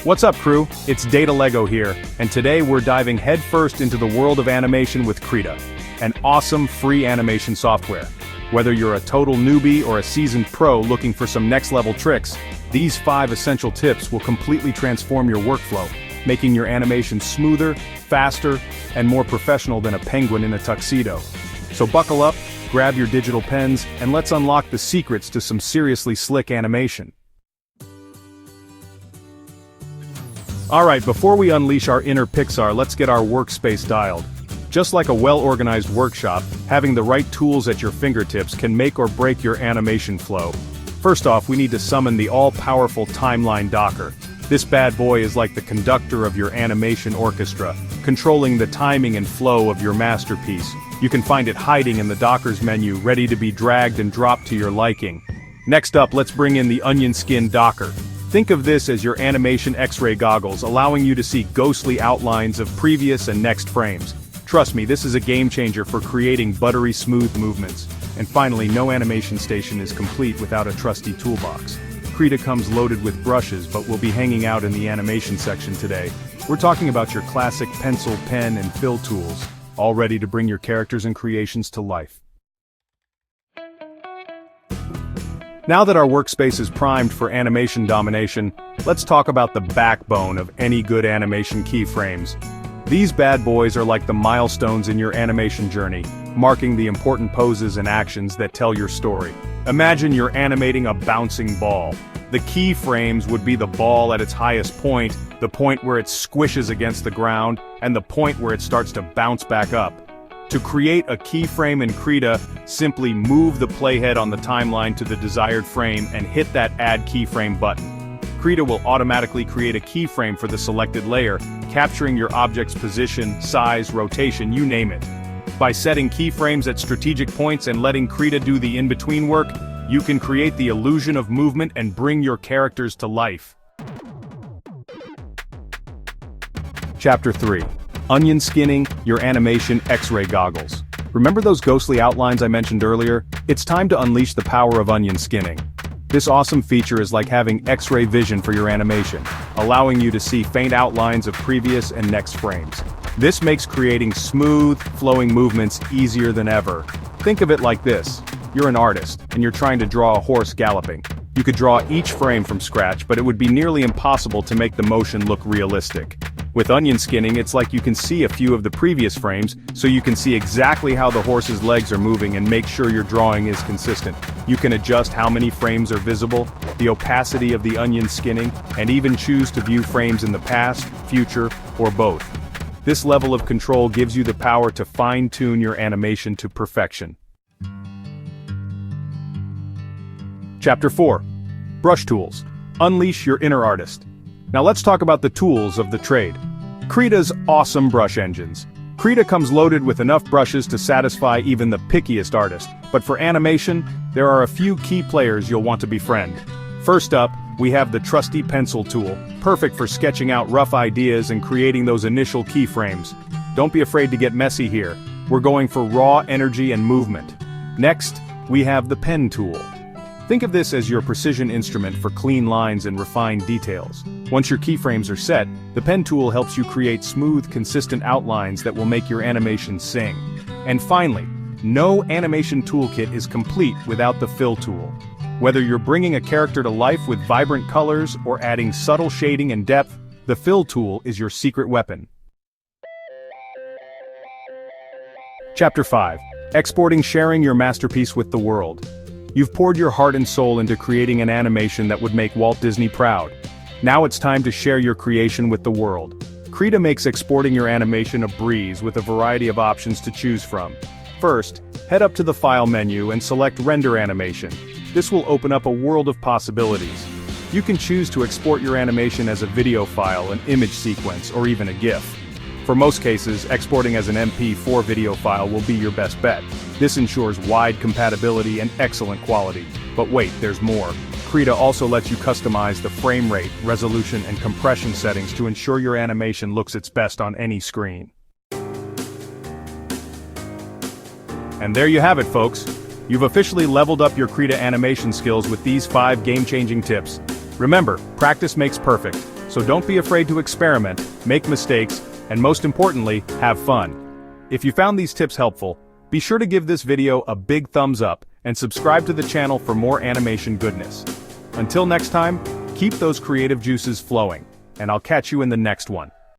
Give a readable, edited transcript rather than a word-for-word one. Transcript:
What's up, crew? It's Data Lego here, and today we're diving headfirst into the world of animation with Krita, an awesome free animation software. Whether you're a total newbie or a seasoned pro looking for some next-level tricks, these 5 essential tips will completely transform your workflow, making your animation smoother, faster, and more professional than a penguin in a tuxedo. So buckle up, grab your digital pens, and let's unlock the secrets to some seriously slick animation. Alright, before we unleash our inner Pixar, let's get our workspace dialed. Just like a well-organized workshop, having the right tools at your fingertips can make or break your animation flow. First off, we need to summon the all-powerful Timeline Docker. This bad boy is like the conductor of your animation orchestra, controlling the timing and flow of your masterpiece. You can find it hiding in the Docker's menu, ready to be dragged and dropped to your liking. Next up, let's bring in the Onion Skin Docker. Think of this as your animation X-ray goggles, allowing you to see ghostly outlines of previous and next frames. Trust me, this is a game changer for creating buttery smooth movements. And finally, no animation station is complete without a trusty toolbox. Krita comes loaded with brushes, but we'll be hanging out in the animation section today. We're talking about your classic pencil, pen, and fill tools, all ready to bring your characters and creations to life. Now that our workspace is primed for animation domination, let's talk about the backbone of any good animation keyframes. These bad boys are like the milestones in your animation journey, marking the important poses and actions that tell your story. Imagine you're animating a bouncing ball. The keyframes would be the ball at its highest point, the point where it squishes against the ground, and the point where it starts to bounce back up. To create a keyframe in Krita, simply move the playhead on the timeline to the desired frame and hit that Add Keyframe button. Krita will automatically create a keyframe for the selected layer, capturing your object's position, size, rotation, you name it. By setting keyframes at strategic points and letting Krita do the in-between work, you can create the illusion of movement and bring your characters to life. Chapter 3. Onion Skinning, your animation X-ray goggles. Remember those ghostly outlines I mentioned earlier? It's time to unleash the power of onion skinning. This awesome feature is like having X-ray vision for your animation, allowing you to see faint outlines of previous and next frames. This makes creating smooth, flowing movements easier than ever. Think of it like this. You're an artist, and you're trying to draw a horse galloping. You could draw each frame from scratch, but it would be nearly impossible to make the motion look realistic. With onion skinning, it's like you can see a few of the previous frames, so you can see exactly how the horse's legs are moving and make sure your drawing is consistent. You can adjust how many frames are visible, the opacity of the onion skinning, and even choose to view frames in the past, future, or both. This level of control gives you the power to fine-tune your animation to perfection. Chapter 4. Brush Tools. Unleash your inner artist. Now let's talk about the tools of the trade. Krita's awesome brush engines. Krita comes loaded with enough brushes to satisfy even the pickiest artist, but for animation, there are a few key players you'll want to befriend. First up, we have the trusty pencil tool, perfect for sketching out rough ideas and creating those initial keyframes. Don't be afraid to get messy here. We're going for raw energy and movement. Next, we have the pen tool. Think of this as your precision instrument for clean lines and refined details. Once your keyframes are set, the pen tool helps you create smooth, consistent outlines that will make your animation sing. And finally, no animation toolkit is complete without the fill tool. Whether you're bringing a character to life with vibrant colors or adding subtle shading and depth, the fill tool is your secret weapon. Chapter 5. Exporting, sharing your masterpiece with the world. You've poured your heart and soul into creating an animation that would make Walt Disney proud. Now it's time to share your creation with the world. Krita makes exporting your animation a breeze with a variety of options to choose from. First, head up to the File menu and select Render Animation. This will open up a world of possibilities. You can choose to export your animation as a video file, an image sequence, or even a GIF. For most cases, exporting as an MP4 video file will be your best bet. This ensures wide compatibility and excellent quality. But wait, there's more. Krita also lets you customize the frame rate, resolution, and compression settings to ensure your animation looks its best on any screen. And there you have it, folks. You've officially leveled up your Krita animation skills with these 5 game-changing tips. Remember, practice makes perfect. So don't be afraid to experiment, make mistakes, and most importantly, have fun. If you found these tips helpful, be sure to give this video a big thumbs up and subscribe to the channel for more animation goodness. Until next time, keep those creative juices flowing, and I'll catch you in the next one.